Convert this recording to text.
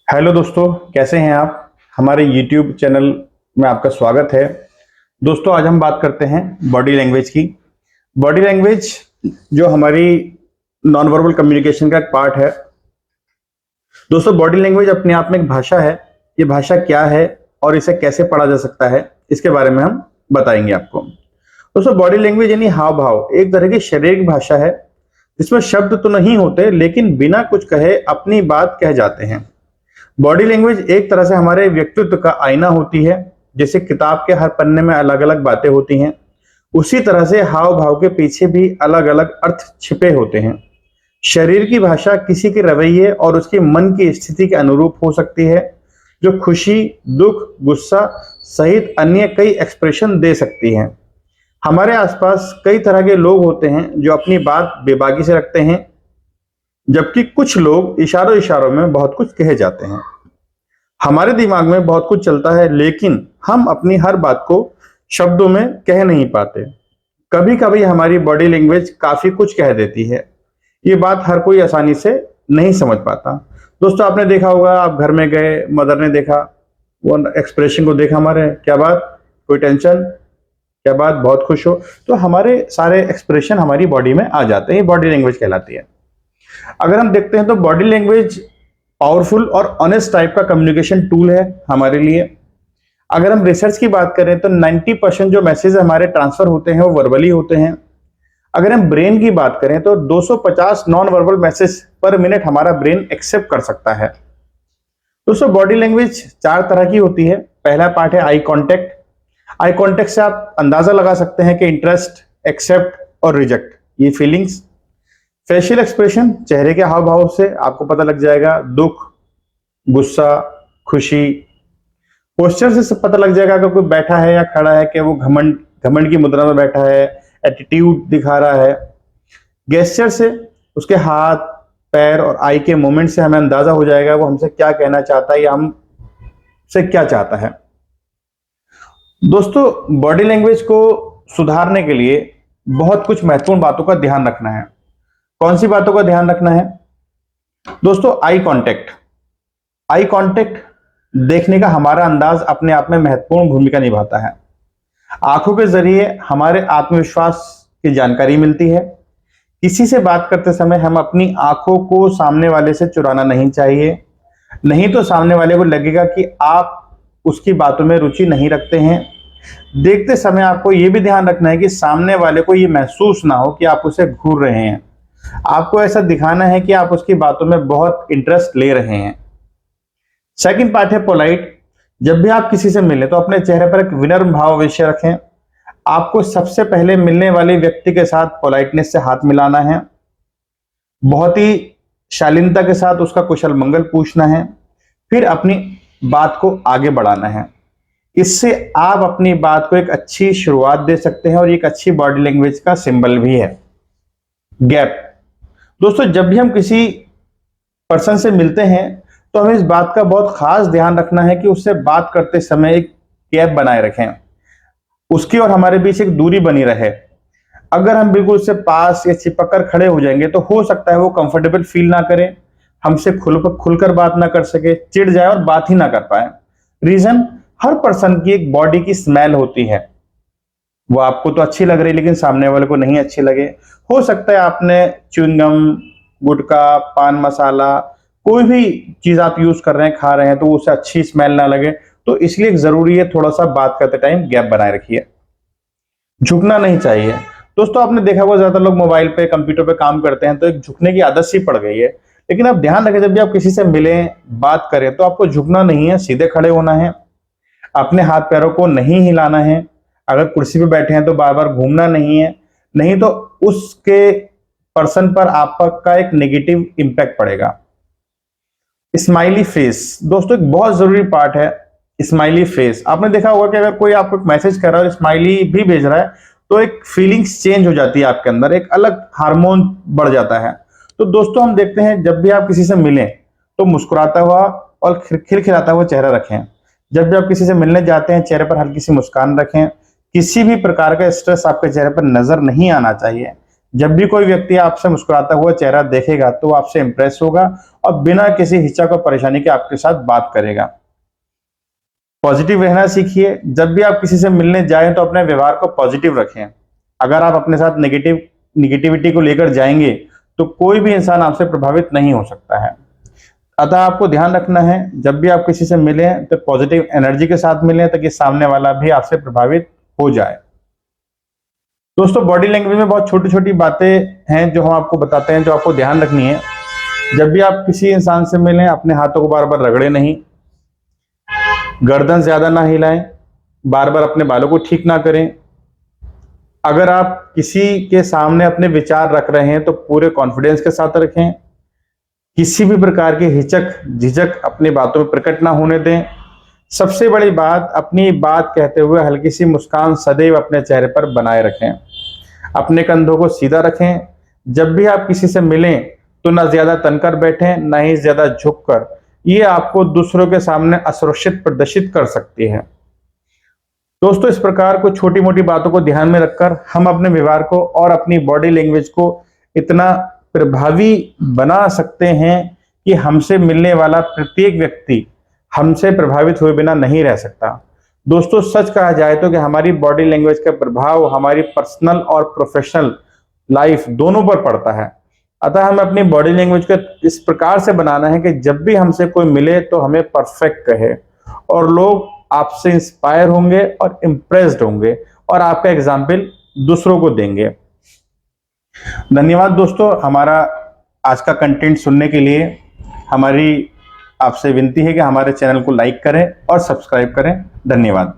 Hello दोस्तों, कैसे हैं आप। हमारे YouTube चैनल में आपका स्वागत है। दोस्तों, आज हम बात करते हैं बॉडी लैंग्वेज की। बॉडी लैंग्वेज जो हमारी नॉन वर्बल कम्युनिकेशन का एक पार्ट है। दोस्तों, बॉडी लैंग्वेज अपने आप में एक भाषा है। ये भाषा क्या है और इसे कैसे पढ़ा जा सकता है, इसके बारे में हम बताएंगे आपको। दोस्तों, बॉडी लैंग्वेज यानी हाव भाव एक तरह की शारीरिक भाषा है जिसमें शब्द तो नहीं होते, लेकिन बिना कुछ कहे अपनी बात कह जाते हैं। बॉडी लैंग्वेज एक तरह से हमारे व्यक्तित्व का आईना होती है। जैसे किताब के हर पन्ने में अलग अलग बातें होती हैं, उसी तरह से हाव भाव के पीछे भी अलग अलग अर्थ छिपे होते हैं। शरीर की भाषा किसी के रवैये और उसके मन की स्थिति के अनुरूप हो सकती है, जो खुशी, दुख, गुस्सा सहित अन्य कई एक्सप्रेशन दे सकती है। हमारे आसपास कई तरह के लोग होते हैं जो अपनी बात बेबाकी से रखते हैं, जबकि कुछ लोग इशारों इशारों में बहुत कुछ कहे जाते हैं। हमारे दिमाग में बहुत कुछ चलता है, लेकिन हम अपनी हर बात को शब्दों में कह नहीं पाते। कभी कभी हमारी बॉडी लैंग्वेज काफी कुछ कह देती है। ये बात हर कोई आसानी से नहीं समझ पाता। दोस्तों, आपने देखा होगा, आप घर में गए, मदर ने देखा, वो एक्सप्रेशन को देखा, हमारे क्या बात, कोई टेंशन, क्या बात, बहुत खुश हो, तो हमारे सारे एक्सप्रेशन हमारी बॉडी में आ जाते हैं। ये बॉडी लैंग्वेज कहलाती है। अगर हम देखते हैं तो बॉडी लैंग्वेज पावरफुल और ऑनेस्ट टाइप का कम्युनिकेशन टूल है हमारे लिए। अगर हम रिसर्च की बात करें तो 90% जो मैसेज हमारे ट्रांसफर होते हैं वो वर्बली होते हैं। अगर हम ब्रेन की बात करें तो 250 नॉन वर्बल मैसेज पर मिनट हमारा ब्रेन एक्सेप्ट कर सकता है। दोस्तों, बॉडी लैंग्वेज 4 तरह की होती है। पहला पार्ट है आई कांटेक्ट। आई कांटेक्ट से आप अंदाजा लगा सकते हैं कि इंटरेस्ट, एक्सेप्ट और रिजेक्ट, ये फीलिंग्स। फेशियल एक्सप्रेशन, चेहरे के हाव भाव से आपको पता लग जाएगा, दुख, गुस्सा, खुशी। पोस्चर से सब पता लग जाएगा अगर कोई बैठा है या खड़ा है, कि वो घमंड घमंड की मुद्रा में बैठा है, एटीट्यूड दिखा रहा है। गेस्चर से, उसके हाथ, पैर और आई के मूवमेंट से हमें अंदाजा हो जाएगा वो हमसे क्या कहना चाहता है या हमसे क्या चाहता है। दोस्तों, बॉडी लैंग्वेज को सुधारने के लिए बहुत कुछ महत्वपूर्ण बातों का ध्यान रखना है। कौन सी बातों का ध्यान रखना है? दोस्तों, आई कांटेक्ट। आई कांटेक्ट देखने का हमारा अंदाज अपने आप में महत्वपूर्ण भूमिका निभाता है। आंखों के जरिए हमारे आत्मविश्वास की जानकारी मिलती है। किसी से बात करते समय हम अपनी आंखों को सामने वाले से चुराना नहीं चाहिए, नहीं तो सामने वाले को लगेगा कि आप उसकी बातों में रुचि नहीं रखते हैं। देखते समय आपको यह भी ध्यान रखना है कि सामने वाले को यह महसूस ना हो कि आप उसे घूर रहे हैं। आपको ऐसा दिखाना है कि आप उसकी बातों में बहुत इंटरेस्ट ले रहे हैं। सेकंड पार्ट है पोलाइट। जब भी आप किसी से मिलें तो अपने चेहरे पर एक विनम्र भाव अवश्य रखें। आपको सबसे पहले मिलने वाले व्यक्ति के साथ पोलाइटनेस से हाथ मिलाना है। बहुत ही शालीनता के साथ उसका कुशल मंगल पूछना है, फिर अपनी बात को आगे बढ़ाना है। इससे आप अपनी बात को एक अच्छी शुरुआत दे सकते हैं और एक अच्छी बॉडी लैंग्वेज का सिंबल भी है। गैप। दोस्तों, जब भी हम किसी पर्सन से मिलते हैं तो हमें इस बात का बहुत खास ध्यान रखना है कि उससे बात करते समय एक गैप बनाए रखें, उसकी और हमारे बीच एक दूरी बनी रहे। अगर हम बिल्कुल उससे पास या चिपक कर खड़े हो जाएंगे तो हो सकता है वो कंफर्टेबल फील ना करे, हमसे खुलकर बात ना कर सके, चिढ़ जाए और बात ही ना कर पाए। रीजन, हर पर्सन की एक बॉडी की स्मेल होती है। वो आपको तो अच्छी लग रही है लेकिन सामने वाले को नहीं अच्छी लगे। हो सकता है आपने च्युइंगम, गुटखा, पान मसाला, कोई भी चीज आप यूज कर रहे हैं, खा रहे हैं, तो उसे अच्छी स्मेल ना लगे। तो इसलिए जरूरी है थोड़ा सा बात करते टाइम गैप बनाए रखिए। झुकना नहीं चाहिए। दोस्तों, आपने देखा होगा ज्यादातर लोग मोबाइल पे, कंप्यूटर पे काम करते हैं तो एक झुकने की आदत सी पड़ गई है। लेकिन आप ध्यान रखें, जब भी आप किसी से मिलें, बात करें, तो आपको झुकना नहीं है, सीधे खड़े होना है। अपने हाथ पैरों को नहीं हिलाना है। अगर कुर्सी पे बैठे हैं तो बार बार घूमना नहीं है, नहीं तो उसके पर्सन पर आपका एक नेगेटिव इंपैक्ट पड़ेगा। Smiley face. दोस्तों, एक बहुत जरूरी पार्ट है स्माइली फेस। आपने देखा होगा कि अगर कोई आपको मैसेज कर रहा है और स्माइली भी भेज रहा है तो एक फीलिंग्स चेंज हो जाती है आपके अंदर, एक अलग हार्मोन बढ़ जाता है। तो दोस्तों, हम देखते हैं जब भी आप किसी से मिलें तो मुस्कुराता हुआ और खिलखिलाता हुआ चेहरा रखें। जब भी आप किसी से मिलने जाते हैं चेहरे पर हल्की सी मुस्कान रखें। किसी भी प्रकार का स्ट्रेस आपके चेहरे पर नजर नहीं आना चाहिए। जब भी कोई व्यक्ति आपसे मुस्कुराता हुआ चेहरा देखेगा तो वो आपसे इंप्रेस होगा और बिना किसी हिचक और परेशानी के आपके साथ बात करेगा। पॉजिटिव रहना सीखिए। जब भी आप किसी से मिलने जाएं तो अपने व्यवहार को पॉजिटिव रखें। अगर आप अपने साथ निगेटिविटी को लेकर जाएंगे तो कोई भी इंसान आपसे प्रभावित नहीं हो सकता है। अतः आपको ध्यान रखना है, जब भी आप किसी से मिलें तो पॉजिटिव एनर्जी के साथ मिलें ताकि सामने वाला भी आपसे प्रभावित हो जाए। दोस्तों, बॉडी लैंग्वेज में बहुत छोटी छोटी बातें हैं जो हम आपको बताते हैं, जो आपको ध्यान रखनी है। जब भी आप किसी इंसान से मिलें, अपने हाथों को बार बार रगड़े नहीं, गर्दन ज्यादा ना हिलाएं, बार बार अपने बालों को ठीक ना करें। अगर आप किसी के सामने अपने विचार रख रहे हैं तो पूरे कॉन्फिडेंस के साथ रखें। किसी भी प्रकार की हिचक झिझक अपनी बातों में प्रकट ना होने दें। सबसे बड़ी बात, अपनी बात कहते हुए हल्की सी मुस्कान सदैव अपने चेहरे पर बनाए रखें। अपने कंधों को सीधा रखें। जब भी आप किसी से मिलें तो ना ज्यादा तनकर बैठें, ना ही ज्यादा झुककर। ये आपको दूसरों के सामने असुरक्षित प्रदर्शित कर सकती है। दोस्तों, इस प्रकार को छोटी मोटी बातों को ध्यान में रखकर हम अपने व्यवहार को और अपनी बॉडी लैंग्वेज को इतना प्रभावी बना सकते हैं कि हमसे मिलने वाला प्रत्येक व्यक्ति हमसे प्रभावित हुए बिना नहीं रह सकता। दोस्तों, सच कहा जाए तो कि हमारी बॉडी लैंग्वेज का प्रभाव हमारी पर्सनल और प्रोफेशनल लाइफ दोनों पर पड़ता है। अतः हमें अपनी बॉडी लैंग्वेज को इस प्रकार से बनाना है कि जब भी हमसे कोई मिले तो हमें परफेक्ट कहे और लोग आपसे इंस्पायर होंगे और इम्प्रेस्ड होंगे और आपका एग्जाम्पल दूसरों को देंगे। धन्यवाद दोस्तों, हमारा आज का कंटेंट सुनने के लिए। हमारी आपसे विनती है कि हमारे चैनल को लाइक करें और सब्सक्राइब करें। धन्यवाद।